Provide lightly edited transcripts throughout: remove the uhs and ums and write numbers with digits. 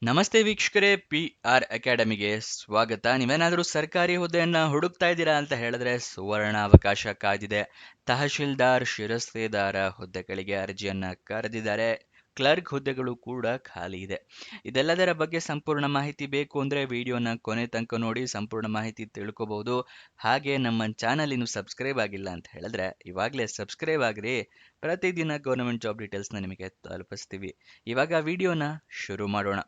ನಮಸ್ತೆ ವೀಕ್ಷಕರೇ, PR ಅಕಾಡೆಮಿಗೆ ಸ್ವಾಗತ. ನೀವೇನಾದರೂ ಸರ್ಕಾರಿ ಹುದ್ದೆಯನ್ನ ಹುಡುಕ್ತಾ ಇದ್ದೀರಾ ಅಂತ ಹೇಳಿದ್ರೆ ಸುವರ್ಣ ಅವಕಾಶ ಕಾದಿದೆ. ತಹಶೀಲ್ದಾರ್, ಶಿರಸ್ತೇದಾರ ಹುದ್ದೆಗಳಿಗೆ ಅರ್ಜಿಯನ್ನ ಕರೆದಿದ್ದಾರೆ. ಕ್ಲರ್ಕ್ ಹುದ್ದೆಗಳು ಕೂಡ ಖಾಲಿ ಇದೆ. ಇದೆಲ್ಲದರ ಬಗ್ಗೆ ಸಂಪೂರ್ಣ ಮಾಹಿತಿ ಬೇಕು ಅಂದ್ರೆ ವಿಡಿಯೋನ ಕೊನೆ ತನಕ ನೋಡಿ ಸಂಪೂರ್ಣ ಮಾಹಿತಿ ತಿಳ್ಕೊಬಹುದು. ಹಾಗೆ ನಮ್ಮ ಚಾನಲ್ ಇನ್ನು ಸಬ್ಸ್ಕ್ರೈಬ್ ಆಗಿಲ್ಲ ಅಂತ ಹೇಳಿದ್ರೆ ಇವಾಗಲೇ ಸಬ್ಸ್ಕ್ರೈಬ್ ಆಗ್ರಿ. ಪ್ರತಿದಿನ ಗೌರ್ಮೆಂಟ್ ಜಾಬ್ ಡೀಟೇಲ್ಸ್ನ ನಿಮಗೆ ತಲುಪಿಸ್ತೀವಿ. ಇವಾಗ ವಿಡಿಯೋನ ಶುರು ಮಾಡೋಣ.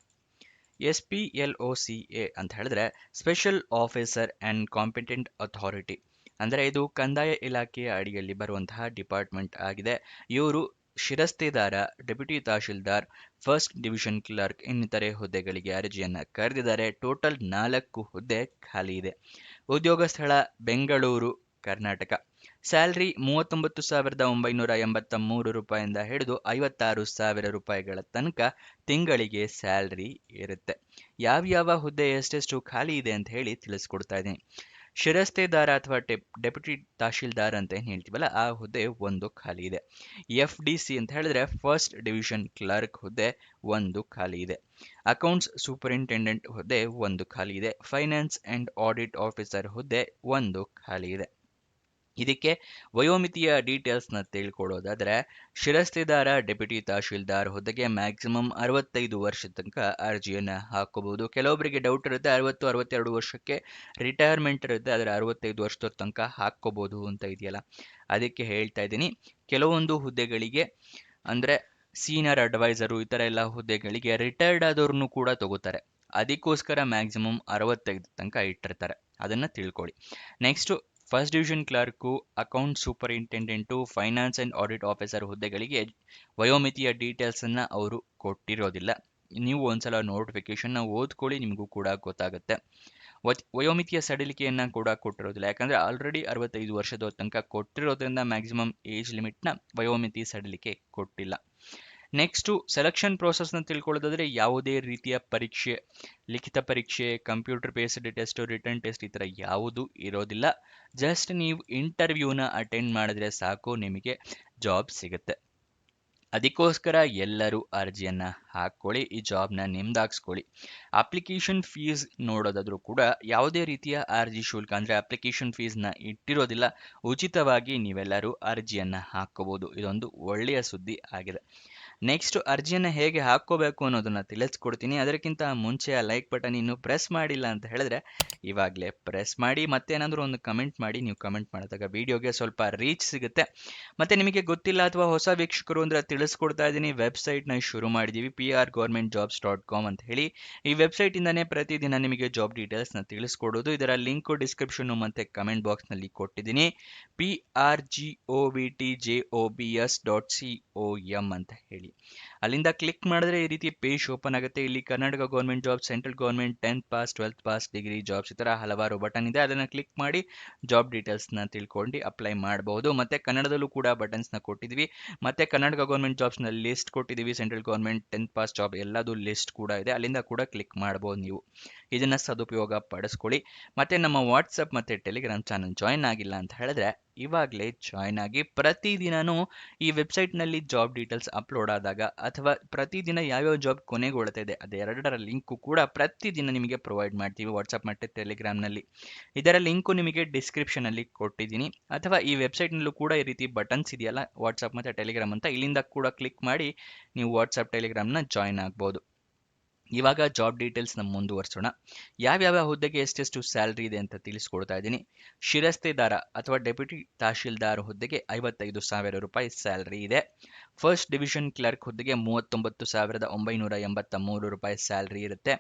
SPLOCA ಅಂತ ಹೇಳಿದ್ರೆ special officer and competent authority. ಅಂದರೆ ಇದು ಕಂದಾಯ ಇಲಾಖೆಯ ಅಡಿಯಲ್ಲಿ ಬರುವಂತಹ ಡಿಪಾರ್ಟ್ಮೆಂಟ್ ಆಗಿದೆ. ಇವರು ಶಿರಸ್ತೇದಾರ, deputy tahsildar, first division clerk ಇನ್ನಿತರೆ ಹುದ್ದೆಗಳಿಗೆ ಅರ್ಜಿಯನ್ನು ಕರೆದಿದ್ದಾರೆ. ಟೋಟಲ್ 4 ಹುದ್ದೆ ಖಾಲಿ ಇದೆ. ಉದ್ಯೋಗ ಸ್ಥಳ ಬೆಂಗಳೂರು, ಕರ್ನಾಟಕ. ಸ್ಯಾಲ್ರಿ 39,983 ರೂಪಾಯಿಂದ ಹಿಡಿದು 56,000 ರೂಪಾಯಿಗಳ ತನಕ ತಿಂಗಳಿಗೆ ಸ್ಯಾಲ್ರಿ ಇರುತ್ತೆ. ಯಾವ್ಯಾವ ಹುದ್ದೆ ಎಷ್ಟೆಷ್ಟು ಖಾಲಿ ಇದೆ ಅಂತ ಹೇಳಿ ತಿಳಿಸ್ಕೊಡ್ತಾ ಇದ್ದೀನಿ. ಶಿರಸ್ತೇದಾರ ಅಥವಾ ಡೆಪ್ಯೂಟಿ ತಹಶೀಲ್ದಾರ್ ಅಂತ ಏನು ಹೇಳ್ತೀವಲ್ಲ, ಆ ಹುದ್ದೆ ಒಂದು ಖಾಲಿ ಇದೆ. FDC ಅಂತ ಹೇಳಿದ್ರೆ ಫಸ್ಟ್ ಡಿವಿಷನ್ ಕ್ಲರ್ಕ್ ಹುದ್ದೆ ಒಂದು ಖಾಲಿ ಇದೆ. ಅಕೌಂಟ್ಸ್ ಸೂಪರಿಂಟೆಂಡೆಂಟ್ ಹುದ್ದೆ ಒಂದು ಖಾಲಿ ಇದೆ. ಫೈನಾನ್ಸ್ ಅಂಡ್ ಆಡಿಟ್ ಆಫೀಸರ್ ಹುದ್ದೆ ಒಂದು ಖಾಲಿ ಇದೆ. ಇದಕ್ಕೆ ವಯೋಮಿತಿಯ ಡೀಟೇಲ್ಸ್ನ ತಿಳ್ಕೊಳ್ಳೋದಾದ್ರೆ, ಶಿರಸ್ತೇದಾರ, ಡೆಪ್ಯೂಟಿ ತಹಶೀಲ್ದಾರ್ ಹುದ್ದೆಗೆ ಮ್ಯಾಕ್ಸಿಮಮ್ 65 ವರ್ಷದ ತನಕ ಅರ್ಜಿಯನ್ನು ಹಾಕೋಬಹುದು. ಕೆಲವೊಬ್ಬರಿಗೆ ಡೌಟ್ ಇರುತ್ತೆ, 60-62 ವರ್ಷಕ್ಕೆ ರಿಟೈರ್ಮೆಂಟ್ ಇರುತ್ತೆ, ಆದರೆ 65 ವರ್ಷದ ತನಕ ಹಾಕೋಬಹುದು ಅಂತ ಇದೆಯಲ್ಲ, ಅದಕ್ಕೆ ಹೇಳ್ತಾ ಇದ್ದೀನಿ. ಕೆಲವೊಂದು ಹುದ್ದೆಗಳಿಗೆ ಅಂದರೆ ಸೀನಿಯರ್ ಅಡ್ವೈಸರು ಈ ಥರ ಎಲ್ಲ ಹುದ್ದೆಗಳಿಗೆ ರಿಟೈರ್ಡ್ ಆದವ್ರನ್ನು ಕೂಡ ತಗೋತಾರೆ. ಅದಕ್ಕೋಸ್ಕರ ಮ್ಯಾಕ್ಸಿಮಮ್ 65 ತನಕ ಇಟ್ಟಿರ್ತಾರೆ, ಅದನ್ನು ತಿಳ್ಕೊಳ್ಳಿ. Next first division clerk, account superintendent, finance and audit officer ಹುದ್ದೆಗಳಿಗೆ ವಯೋಮಿತಿಯ ಡೀಟೇಲ್ಸನ್ನು ಅವರು ಕೊಟ್ಟಿರೋದಿಲ್ಲ. ನೀವು ಒಂದ್ಸಲ ನೋಟಿಫಿಕೇಶನ್ನ ಓದ್ಕೊಳ್ಳಿ, ನಿಮಗೂ ಕೂಡ ಗೊತ್ತಾಗುತ್ತೆ. ವಯೋಮಿತಿಯ ಸಡಿಲಿಕೆಯನ್ನು ಕೂಡ ಕೊಟ್ಟಿರೋದಿಲ್ಲ, ಯಾಕಂದರೆ ಆಲ್ರೆಡಿ 65 ವರ್ಷದ ತನಕ ಕೊಟ್ಟಿರೋದ್ರಿಂದ ಮ್ಯಾಕ್ಸಿಮಮ್ ಏಜ್ ಲಿಮಿಟ್ನ ವಯೋಮಿತಿ ಸಡಿಲಿಕೆ ಕೊಟ್ಟಿಲ್ಲ. ನೆಕ್ಸ್ಟು ಸೆಲೆಕ್ಷನ್ ಪ್ರೋಸೆಸ್ನ ತಿಳ್ಕೊಳ್ಳೋದಾದರೆ, ಯಾವುದೇ ರೀತಿಯ ಪರೀಕ್ಷೆ, ಲಿಖಿತ ಪರೀಕ್ಷೆ, computer based test, return test ಈ ಥರ ಯಾವುದೂ ಇರೋದಿಲ್ಲ. ಜಸ್ಟ್ ನೀವು ಇಂಟರ್ವ್ಯೂನ ಅಟೆಂಡ್ ಮಾಡಿದ್ರೆ ಸಾಕು, ನಿಮಗೆ ಜಾಬ್ ಸಿಗುತ್ತೆ. ಅದಕ್ಕೋಸ್ಕರ ಎಲ್ಲರೂ ಅರ್ಜಿಯನ್ನು ಹಾಕ್ಕೊಳ್ಳಿ, ಈ ಜಾಬ್ನ ನಿಮ್ದಾಗಿಸ್ಕೊಳ್ಳಿ. ಅಪ್ಲಿಕೇಶನ್ ಫೀಸ್ ನೋಡೋದಾದ್ರೂ ಕೂಡ ಯಾವುದೇ ರೀತಿಯ ಅರ್ಜಿ ಶುಲ್ಕ ಅಂದರೆ ಅಪ್ಲಿಕೇಶನ್ ಫೀಸ್ನ ಇಟ್ಟಿರೋದಿಲ್ಲ. ಉಚಿತವಾಗಿ ನೀವೆಲ್ಲರೂ ಅರ್ಜಿಯನ್ನು ಹಾಕ್ಕೋಬೋದು. ಇದೊಂದು ಒಳ್ಳೆಯ ಸುದ್ದಿ ಆಗಿದೆ. ನೆಕ್ಸ್ಟ್ ಅರ್ಜಿಯನ್ನು ಹೇಗೆ ಹಾಕ್ಕೋಬೇಕು ಅನ್ನೋದನ್ನು ತಿಳಿಸ್ಕೊಡ್ತೀನಿ. ಅದಕ್ಕಿಂತ ಮುಂಚೆ ಆ ಲೈಕ್ ಬಟನ್ ಇನ್ನೂ ಪ್ರೆಸ್ ಮಾಡಿಲ್ಲ ಅಂತ ಹೇಳಿದ್ರೆ ಇವಾಗಲೇ ಪ್ರೆಸ್ ಮಾಡಿ. ಮತ್ತೇನಾದರೂ ಒಂದು ಕಮೆಂಟ್ ಮಾಡಿ. ನೀವು ಕಮೆಂಟ್ ಮಾಡಿದಾಗ ವಿಡಿಯೋಗೆ ಸ್ವಲ್ಪ ರೀಚ್ ಸಿಗುತ್ತೆ. ಮತ್ತು ನಿಮಗೆ ಗೊತ್ತಿಲ್ಲ ಅಥವಾ ಹೊಸ ವೀಕ್ಷಕರು ಅಂದರೆ ತಿಳಿಸ್ಕೊಡ್ತಾ ಇದ್ದೀನಿ, ವೆಬ್ಸೈಟ್ನ ಶುರು ಮಾಡಿದ್ದೀವಿ, prgovernmentjobs.com ಅಂತ ಹೇಳಿ. ಈ ವೆಬ್ಸೈಟಿಂದನೇ ಪ್ರತಿದಿನ ನಿಮಗೆ ಜಾಬ್ ಡೀಟೇಲ್ಸ್ನ ತಿಳಿಸ್ಕೊಡೋದು. ಇದರ ಲಿಂಕು ಡಿಸ್ಕ್ರಿಪ್ಷನ್ನು ಮತ್ತು ಕಮೆಂಟ್ ಬಾಕ್ಸ್ನಲ್ಲಿ ಕೊಟ್ಟಿದ್ದೀನಿ. prgovtjobs.com ಅಂತ ಹೇಳಿ. ಅಲ್ಲಿಂದ ಕ್ಲಿಕ್ ಮಾಡಿದ್ರೆ ಈ ರೀತಿ ಪೇಜ್ ಓಪನ್ ಆಗುತ್ತೆ. ಇಲ್ಲಿ Karnataka government job, central government, 10th pass, 12th pass, degree jobs ಈ ಥರ ಹಲವಾರು ಬಟನ್ ಇದೆ. ಅದನ್ನು ಕ್ಲಿಕ್ ಮಾಡಿ ಜಾಬ್ ಡೀಟೇಲ್ಸ್ನ ತಿಳ್ಕೊಂಡು ಅಪ್ಲೈ ಮಾಡಬಹುದು. ಮತ್ತು ಕನ್ನಡದಲ್ಲೂ ಕೂಡ ಬಟನ್ಸ್ನ ಕೊಟ್ಟಿದ್ದೀವಿ. ಮತ್ತು ಕರ್ನಾಟಕ ಗೌರ್ಮೆಂಟ್ ಜಾಬ್ಸ್ನ ಲಿಸ್ಟ್ ಕೊಟ್ಟಿದ್ದೀವಿ. Central government, 10th pass job ಎಲ್ಲದು ಲಿಸ್ಟ್ ಕೂಡ ಇದೆ. ಅಲ್ಲಿಂದ ಕೂಡ ಕ್ಲಿಕ್ ಮಾಡ್ಬೋದು. ನೀವು ಇದನ್ನು ಸದುಪಯೋಗ ಪಡಿಸ್ಕೊಳ್ಳಿ. ಮತ್ತು ನಮ್ಮ ವಾಟ್ಸಪ್ ಮತ್ತು ಟೆಲಿಗ್ರಾಮ್ ಚಾನಲ್ ಜಾಯಿನ್ ಆಗಿಲ್ಲ ಅಂತ ಹೇಳಿದ್ರೆ ಇವಾಗಲೇ ಜಾಯ್ನ್ ಆಗಿ. ಪ್ರತಿದಿನವೂ ಈ ವೆಬ್ಸೈಟ್ನಲ್ಲಿ ಜಾಬ್ ಡೀಟೇಲ್ಸ್ ಅಪ್ಲೋಡ್ ಆದಾಗ ಅಥವಾ ಪ್ರತಿದಿನ ಯಾವ್ಯಾವ ಜಾಬ್ ಕೊನೆಗೊಳ್ತಾ ಇದೆ ಅದೆರಡರ ಲಿಂಕು ಕೂಡ ಪ್ರತಿದಿನ ನಿಮಗೆ ಪ್ರೊವೈಡ್ ಮಾಡ್ತೀವಿ ವಾಟ್ಸಪ್ ಮತ್ತು ಟೆಲಿಗ್ರಾಮ್ನಲ್ಲಿ. ಇದರ ಲಿಂಕು ನಿಮಗೆ ಡಿಸ್ಕ್ರಿಪ್ಷನಲ್ಲಿ ಕೊಟ್ಟಿದ್ದೀನಿ. ಅಥವಾ ಈ ವೆಬ್ಸೈಟ್ನಲ್ಲೂ ಕೂಡ ಈ ರೀತಿ ಬಟನ್ಸ್ ಇದೆಯಲ್ಲ, ವಾಟ್ಸಪ್ ಮತ್ತು ಟೆಲಿಗ್ರಾಮ್ ಅಂತ, ಇಲ್ಲಿಂದ ಕೂಡ ಕ್ಲಿಕ್ ಮಾಡಿ ನೀವು ವಾಟ್ಸಪ್ ಟೆಲಿಗ್ರಾಮ್ನ ಜಾಯ್ನ್ ಆಗ್ಬೋದು. ಇವಾಗ ಜಾಬ್ ಡೀಟೇಲ್ಸ್ನ ಮುಂದುವರಿಸೋಣ. ಯಾವ್ಯಾವ ಹುದ್ದೆಗೆ ಎಷ್ಟೆಷ್ಟು ಸ್ಯಾಲ್ರಿ ಇದೆ ಅಂತ ತಿಳಿಸ್ಕೊಡ್ತಾ ಇದ್ದೀನಿ. ಶಿರಸ್ತೇದಾರ ಅಥವಾ ಡೆಪ್ಯೂಟಿ ತಹಶೀಲ್ದಾರ್ ಹುದ್ದೆಗೆ 55,000 ರೂಪಾಯಿ ಸ್ಯಾಲ್ರಿ ಇದೆ. ಫಸ್ಟ್ ಡಿವಿಷನ್ ಕ್ಲರ್ಕ್ ಹುದ್ದೆಗೆ 39,983 ರೂಪಾಯಿ ಸ್ಯಾಲ್ರಿ ಇರುತ್ತೆ.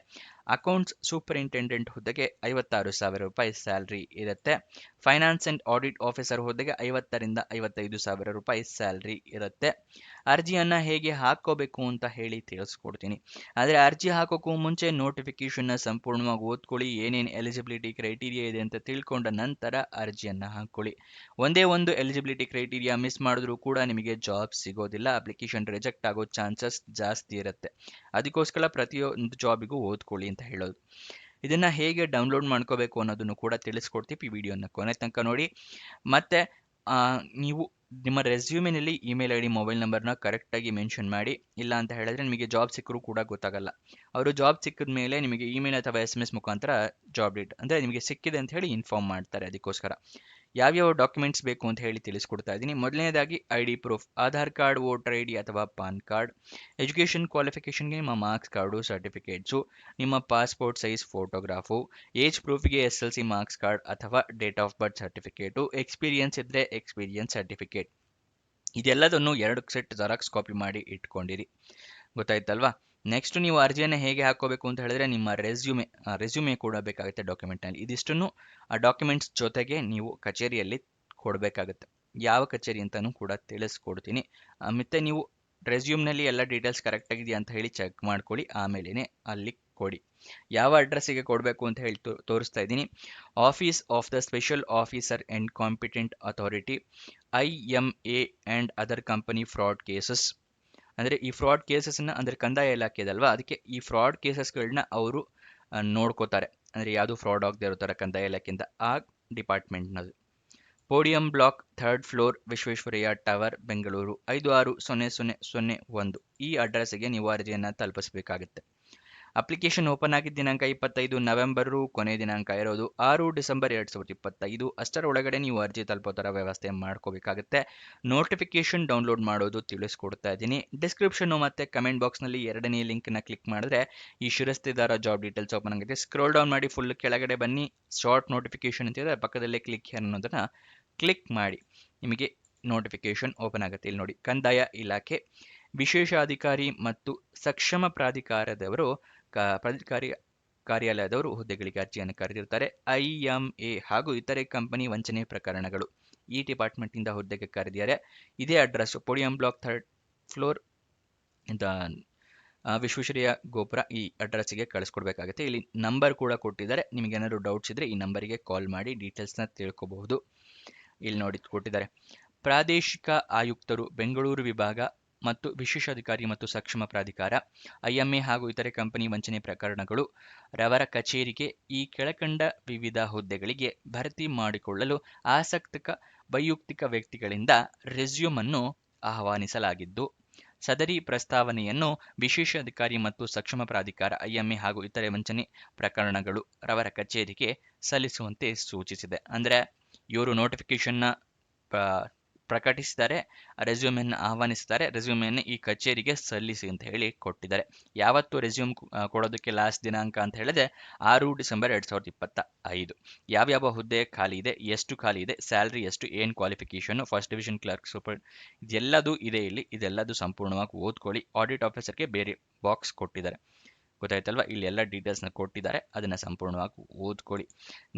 ಅಕೌಂಟ್ಸ್ ಸೂಪರಿಂಟೆಂಡೆಂಟ್ ಹುದ್ದೆಗೆ 56,000 ರೂಪಾಯಿ ಸ್ಯಾಲ್ರಿ ಇರುತ್ತೆ. ಫೈನಾನ್ಸ್ ಆ್ಯಂಡ್ ಆಡಿಟ್ ಆಫೀಸರ್ ಹುದ್ದೆಗೆ 50,000ರಿಂದ 55,000 ರೂಪಾಯಿ ಸ್ಯಾಲ್ರಿ ಇರುತ್ತೆ. ಅರ್ಜಿಯನ್ನು ಹೇಗೆ ಹಾಕ್ಕೋಬೇಕು ಅಂತ ಹೇಳಿ ತಿಳಿಸ್ಕೊಡ್ತೀನಿ. ಆದರೆ ಅರ್ಜಿ ಹಾಕೋಕ್ಕೂ ಮುಂಚೆ ನೋಟಿಫಿಕೇಷನ್ನ ಸಂಪೂರ್ಣವಾಗಿ ಓದ್ಕೊಳ್ಳಿ. ಏನೇನು ಎಲಿಜಿಬಿಲಿಟಿ ಕ್ರೈಟೀರಿಯಾ ಇದೆ ಅಂತ ತಿಳ್ಕೊಂಡ ನಂತರ ಅರ್ಜಿಯನ್ನು ಹಾಕ್ಕೊಳ್ಳಿ. ಒಂದೇ ಒಂದು ಎಲಿಜಿಬಿಲಿಟಿ ಕ್ರೈಟೀರಿಯಾ ಮಿಸ್ ಮಾಡಿದ್ರೂ ಕೂಡ ನಿಮಗೆ ಜಾಬ್ ಸಿಗೋದಿಲ್ಲ. ಅಪ್ಲಿಕೇಶನ್ ರಿಜೆಕ್ಟ್ ಆಗೋ ಚಾನ್ಸಸ್ ಜಾಸ್ತಿ ಇರುತ್ತೆ. ಅದಕ್ಕೋಸ್ಕರ ಪ್ರತಿಯೊಂದು ಜಾಬಿಗೂ ಓದ್ಕೊಳ್ಳಿ ಅಂತ ಹೇಳೋದು. ಇದನ್ನು ಹೇಗೆ ಡೌನ್ಲೋಡ್ ಮಾಡ್ಕೋಬೇಕು ಅನ್ನೋದನ್ನು ಕೂಡ ತಿಳಿಸ್ಕೊಡ್ತೀವಿ. ಈ ವಿಡಿಯೋನ ಕೊನೆ ತನಕ ನೋಡಿ. ಮತ್ತು ನೀವು ನಿಮ್ಮ ರೆಸ್ಯೂಮಿನಲ್ಲಿ ಇಮೇಲ್ ಐ ಡಿ ಮೊಬೈಲ್ ನಂಬರ್ನ ಕರೆಕ್ಟಾಗಿ ಮೆನ್ಷನ್ ಮಾಡಿ. ಇಲ್ಲ ಅಂತ ಹೇಳಿದ್ರೆ ನಿಮಗೆ ಜಾಬ್ ಸಿಕ್ಕರೂ ಕೂಡ ಗೊತ್ತಾಗಲ್ಲ. ಅವರು ಜಾಬ್ ಸಿಕ್ಕಿದ ಮೇಲೆ ನಿಮಗೆ ಇಮೇಲ್ ಅಥವಾ SMS ಮುಖಾಂತರ ಜಾಬ್ ಡೇಟ್ ಅಂದರೆ ನಿಮಗೆ ಸಿಕ್ಕಿದೆ ಅಂತ ಹೇಳಿ ಇನ್ಫಾರ್ಮ್ ಮಾಡ್ತಾರೆ. ಅದಕ್ಕೋಸ್ಕರ ಯಾವ್ಯಾವ ಡಾಕ್ಯುಮೆಂಟ್ಸ್ ಬೇಕು ಅಂತ ಹೇಳಿ ತಿಳಿಸ್ಕೊಡ್ತಾ ಇದ್ದೀನಿ. ಮೊದಲನೇದಾಗಿ ID proof, Aadhaar card, voter ID ಅಥವಾ ಪಾನ್ ಕಾರ್ಡ್, ಎಜುಕೇಷನ್ ಕ್ವಾಲಿಫಿಕೇಷನ್ಗೆ ನಿಮ್ಮ ಮಾರ್ಕ್ಸ್ ಕಾರ್ಡು, ಸರ್ಟಿಫಿಕೇಟ್ಸು, ನಿಮ್ಮ ಪಾಸ್ಪೋರ್ಟ್ ಸೈಜ್ ಫೋಟೋಗ್ರಾಫು, ಏಜ್ ಪ್ರೂಫ್ಗೆ SLC ಮಾರ್ಕ್ಸ್ ಕಾರ್ಡ್ ಅಥವಾ date of birth certificate, experience ಇದ್ದರೆ ಎಕ್ಸ್ಪೀರಿಯನ್ಸ್ ಸರ್ಟಿಫಿಕೇಟ್. ಇದೆಲ್ಲದನ್ನು 2 ಸೆಟ್ ಜೆರಾಕ್ಸ್ ಕಾಪಿ ಮಾಡಿ ಇಟ್ಕೊಂಡಿರಿ. ಗೊತ್ತಾಯ್ತಲ್ವಾ? ನೆಕ್ಸ್ಟ್ ನೀವು ಅರ್ಜಿಯನ್ನು ಹೇಗೆ ಹಾಕೋಬೇಕು ಅಂತ ಹೇಳಿದ್ರೆ ನಿಮ್ಮ ರೆಸ್ಯೂಮೆ ಕೂಡ ಬೇಕಾಗುತ್ತೆ ಡಾಕ್ಯುಮೆಂಟ್ನಲ್ಲಿ. ಇದಿಷ್ಟನ್ನು ಆ ಡಾಕ್ಯುಮೆಂಟ್ಸ್ ಜೊತೆಗೆ ನೀವು ಕಚೇರಿಯಲ್ಲಿ ಕೊಡಬೇಕಾಗುತ್ತೆ. ಯಾವ ಕಚೇರಿ ಅಂತಲೂ ಕೂಡ ತಿಳಿಸ್ಕೊಡ್ತೀನಿ. ಮತ್ತು ನೀವು ರೆಸ್ಯೂಮ್ನಲ್ಲಿ ಎಲ್ಲ ಡೀಟೇಲ್ಸ್ ಕರೆಕ್ಟ್ ಆಗಿದೆಯಾ ಅಂತ ಹೇಳಿ ಚೆಕ್ ಮಾಡ್ಕೊಳ್ಳಿ, ಆಮೇಲೆ ಅಲ್ಲಿ ಕೊಡಿ. ಯಾವ ಅಡ್ರೆಸ್ಸಿಗೆ ಕೊಡಬೇಕು ಅಂತ ಹೇಳಿ ತೋರಿಸ್ತಾ ಇದ್ದೀನಿ. Office of the special officer and competent authority, IMA and other company fraud cases. ಅಂದರೆ ಈ ಫ್ರಾಡ್ ಕೇಸಸ್ನ ಅಂದರೆ ಕಂದಾಯ ಇಲಾಖೆ ಇದಲ್ವಾ, ಅದಕ್ಕೆ ಈ ಫ್ರಾಡ್ ಕೇಸಸ್ಗಳನ್ನ ಅವರು ನೋಡ್ಕೋತಾರೆ. ಅಂದರೆ ಯಾವುದು ಫ್ರಾಡ್ ಆಗದೆ ಇರೋ ಥರ ಕಂದಾಯ ಇಲಾಖೆಯಿಂದ ಆ ಡಿಪಾರ್ಟ್ಮೆಂಟ್ನದು. Podium block, 3rd floor, Visvesvaraya tower, Bengaluru 560001. ಈ ಅಡ್ರೆಸ್ಸಿಗೆ ನೀವು ಅರ್ಜಿಯನ್ನು ತಲುಪಿಸಬೇಕಾಗುತ್ತೆ. ಅಪ್ಲಿಕೇಶನ್ ಓಪನ್ ಆಗಿದ್ದ ದಿನಾಂಕ 25 ನವೆಂಬರು, ಕೊನೆ ದಿನಾಂಕ ಇರೋದು 6 ಡಿಸೆಂಬರ್ 2025. ಅಷ್ಟರ ಒಳಗಡೆ ನೀವು ಅರ್ಜಿ ತಲುಪೋ ಥರ ವ್ಯವಸ್ಥೆ ಮಾಡ್ಕೋಬೇಕಾಗುತ್ತೆ. ನೋಟಿಫಿಕೇಶನ್ ಡೌನ್ಲೋಡ್ ಮಾಡೋದು ತಿಳಿಸ್ಕೊಡ್ತಾ ಇದ್ದೀನಿ. ಡಿಸ್ಕ್ರಿಪ್ಷನ್ನು ಮತ್ತು ಕಮೆಂಟ್ ಬಾಕ್ಸ್ನಲ್ಲಿ 2ನೇ ಲಿಂಕ್ನ ಕ್ಲಿಕ್ ಮಾಡಿದ್ರೆ ಈ ಶಿರಸ್ತೆದಾರ ಜಾಬ್ ಡೀಟೇಲ್ಸ್ ಓಪನ್ ಆಗುತ್ತೆ. ಸ್ಕ್ರೋಲ್ ಡೌನ್ ಮಾಡಿ ಫುಲ್ ಕೆಳಗಡೆ ಬನ್ನಿ, ಶಾರ್ಟ್ ನೋಟಿಫಿಕೇಶನ್ ಅಂತಿದೆ, ಪಕ್ಕದಲ್ಲೇ ಕ್ಲಿಕ್ ಹಿಯರ್ ಅನ್ನೋದನ್ನು ಕ್ಲಿಕ್ ಮಾಡಿ. ನಿಮಗೆ ನೋಟಿಫಿಕೇಶನ್ ಓಪನ್ ಆಗುತ್ತೆ. ಇಲ್ಲಿ ನೋಡಿ, ಕಂದಾಯ ಇಲಾಖೆ ವಿಶೇಷಾಧಿಕಾರಿ ಮತ್ತು ಸಕ್ಷಮ ಪ್ರಾಧಿಕಾರದವರು ಕಾರ್ಯಾಲಯದವರು ಹುದ್ದೆಗಳಿಗೆ ಅರ್ಜಿಯನ್ನು ಕರೆದಿರ್ತಾರೆ. IMA ಹಾಗೂ ಇತರೆ ಕಂಪನಿ ವಂಚನೆ ಪ್ರಕರಣಗಳು ಈ ಡಿಪಾರ್ಟ್ಮೆಂಟಿಂದ ಹುದ್ದೆಗೆ ಕರೆದಿದ್ದಾರೆ. ಇದೇ address podium block 3rd floor Visvesvaraya ಗೋಪುರ, ಈ ಅಡ್ರೆಸ್ಸಿಗೆ ಕಳಿಸ್ಕೊಡ್ಬೇಕಾಗುತ್ತೆ. ಇಲ್ಲಿ ನಂಬರ್ ಕೂಡ ಕೊಟ್ಟಿದ್ದಾರೆ. ನಿಮಗೇನಾದ್ರು ಡೌಟ್ಸ್ ಇದ್ದರೆ ಈ ನಂಬರಿಗೆ ಕಾಲ್ ಮಾಡಿ ಡೀಟೇಲ್ಸ್ನ ತಿಳ್ಕೊಬಹುದು. ಇಲ್ಲಿ ನೋಡಿ ಕೊಟ್ಟಿದ್ದಾರೆ, ಪ್ರಾದೇಶಿಕ ಆಯುಕ್ತರು ಬೆಂಗಳೂರು ವಿಭಾಗ ಮತ್ತು ವಿಶೇಷಾಧಿಕಾರಿ ಮತ್ತು ಸಕ್ಷಮ ಪ್ರಾಧಿಕಾರ, IMA ಹಾಗೂ ಇತರೆ ಕಂಪನಿ ವಂಚನೆ ಪ್ರಕರಣಗಳು ರವರ ಕಚೇರಿಗೆ ಈ ಕೆಳಕಂಡ ವಿವಿಧ ಹುದ್ದೆಗಳಿಗೆ ಭರ್ತಿ ಮಾಡಿಕೊಳ್ಳಲು ಆಸಕ್ತ ವೈಯಕ್ತಿಕ ವ್ಯಕ್ತಿಗಳಿಂದ ರೆಸ್ಯೂಮನ್ನು ಆಹ್ವಾನಿಸಲಾಗಿದ್ದು, ಸದರಿ ಪ್ರಸ್ತಾವನೆಯನ್ನು ವಿಶೇಷಾಧಿಕಾರಿ ಮತ್ತು ಸಕ್ಷಮ ಪ್ರಾಧಿಕಾರ IMA ಹಾಗೂ ಇತರೆ ವಂಚನೆ ಪ್ರಕರಣಗಳು ರವರ ಕಚೇರಿಗೆ ಸಲ್ಲಿಸುವಂತೆ ಸೂಚಿಸಿದೆ. ಅಂದರೆ ಇವರು ನೋಟಿಫಿಕೇಶನ್ನ ಪ್ರಕಟಿಸಿದ್ದಾರೆ, ರೆಸ್ಯೂಮನ್ನು ಆಹ್ವಾನಿಸಿದ್ದಾರೆ, ರೆಸ್ಯೂಮನ್ನು ಈ ಕಚೇರಿಗೆ ಸಲ್ಲಿಸಿ ಅಂತ ಹೇಳಿ ಕೊಟ್ಟಿದ್ದಾರೆ. ಯಾವತ್ತು ರೆಸ್ಯೂಮ್ ಕೊಡೋದಕ್ಕೆ ಲಾಸ್ಟ್ ದಿನಾಂಕ ಅಂತ ಹೇಳಿದ್ರೆ 6 ಡಿಸೆಂಬರ್ 2025. ಯಾವ್ಯಾವ ಹುದ್ದೆ ಖಾಲಿ ಇದೆ, ಎಷ್ಟು ಖಾಲಿ ಇದೆ, ಸ್ಯಾಲ್ರಿ ಎಷ್ಟು, ಏನು qualification, first division clerk, super, ಇದೆಲ್ಲದೂ ಇದೆ ಇಲ್ಲಿ. ಇದೆಲ್ಲದೂ ಸಂಪೂರ್ಣವಾಗಿ ಓದ್ಕೊಳ್ಳಿ. ಆಡಿಟ್ ಆಫೀಸರ್ಗೆ ಬೇರೆ ಬಾಕ್ಸ್ ಕೊಟ್ಟಿದ್ದಾರೆ. ಗೊತ್ತಾಯ್ತಲ್ವಾ? ಇಲ್ಲಿ ಎಲ್ಲ ಡೀಟೇಲ್ಸ್ನ ಕೊಟ್ಟಿದ್ದಾರೆ, ಅದನ್ನು ಸಂಪೂರ್ಣವಾಗಿ ಓದ್ಕೊಳ್ಳಿ.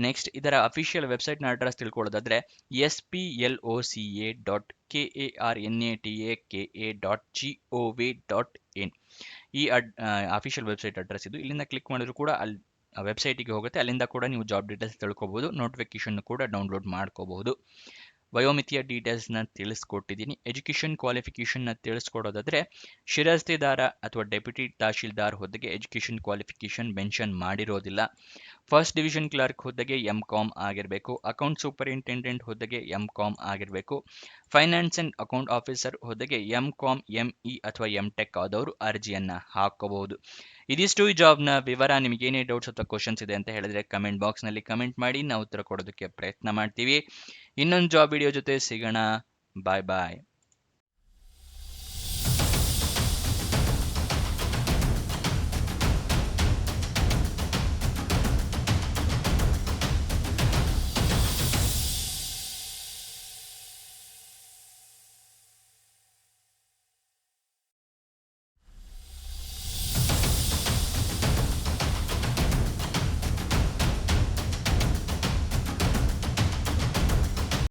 ನೆಕ್ಸ್ಟ್ ಇದರ ಅಫಿಷಿಯಲ್ ವೆಬ್ಸೈಟ್ನ ಅಡ್ರೆಸ್ ತಿಳ್ಕೊಳ್ಳೋದಾದರೆ sploca.karnataka.gov.in. ಈ ಅಫಿಷಿಯಲ್ ವೆಬ್ಸೈಟ್ ಅಡ್ರೆಸ್ ಇದು. ಇಲ್ಲಿಂದ ಕ್ಲಿಕ್ ಮಾಡಿದ್ರು ಕೂಡ ಅಲ್ಲಿ ವೆಬ್ಸೈಟಿಗೆ ಹೋಗುತ್ತೆ. ಅಲ್ಲಿಂದ ಕೂಡ ನೀವು ಜಾಬ್ ಡೀಟೇಲ್ಸ್ ತಿಳ್ಕೊಬೋದು, ನೋಟಿಫಿಕೇಶನ್ ಕೂಡ ಡೌನ್ಲೋಡ್ ಮಾಡ್ಕೋಬಹುದು. ವಯೋಮಿತಿಯ ಡೀಟೇಲ್ಸ್ನ ತಿಳಿಸ್ಕೊಟ್ಟಿದ್ದೀನಿ. ಎಜುಕೇಷನ್ ಕ್ವಾಲಿಫಿಕೇಷನ್ನ ತಿಳಿಸ್ಕೊಡೋದಾದರೆ ಶಿರಸ್ತೆದಾರ ಅಥವಾ ಡೆಪ್ಯೂಟಿ ತಹಶೀಲ್ದಾರ್ ಹುದ್ದೆಗೆ ಎಜುಕೇಷನ್ ಕ್ವಾಲಿಫಿಕೇಷನ್ ಮೆನ್ಷನ್ ಮಾಡಿರೋದಿಲ್ಲ. ಫಸ್ಟ್ ಡಿವಿಷನ್ ಕ್ಲರ್ಕ್ ಹುದ್ದೆಗೆ MCOM ಆಗಿರಬೇಕು. ಅಕೌಂಟ್ ಸೂಪರಿಂಟೆಂಡೆಂಟ್ ಹುದ್ದೆಗೆ MCOM ಆಗಿರಬೇಕು. ಫೈನಾನ್ಸ್ ಆ್ಯಂಡ್ ಅಕೌಂಟ್ ಆಫೀಸರ್ ಹುದ್ದೆಗೆ MCOM, ME ಅಥವಾ MTech ಆದವರು ಅರ್ಜಿಯನ್ನು ಹಾಕೋಬಹುದು. ಇದಿಷ್ಟು ಈ ಜಾಬ್ನ ವಿವರ. ನಿಮಗೇನೇ ಡೌಟ್ಸ್ ಅಥವಾ ಕ್ವಶನ್ಸ್ ಇದೆ ಅಂತ ಹೇಳಿದ್ರೆ ಕಮೆಂಟ್ ಬಾಕ್ಸ್ನಲ್ಲಿ ಕಮೆಂಟ್ ಮಾಡಿ, ನಾವು ಉತ್ತರ ಕೊಡೋದಕ್ಕೆ ಪ್ರಯತ್ನ ಮಾಡ್ತೀವಿ. ಇನ್ನೊಂದು ಜಾಬ್ ವಿಡಿಯೋ ಜೊತೆ ಸಿಗೋಣ. ಬಾಯ್ ಬಾಯ್.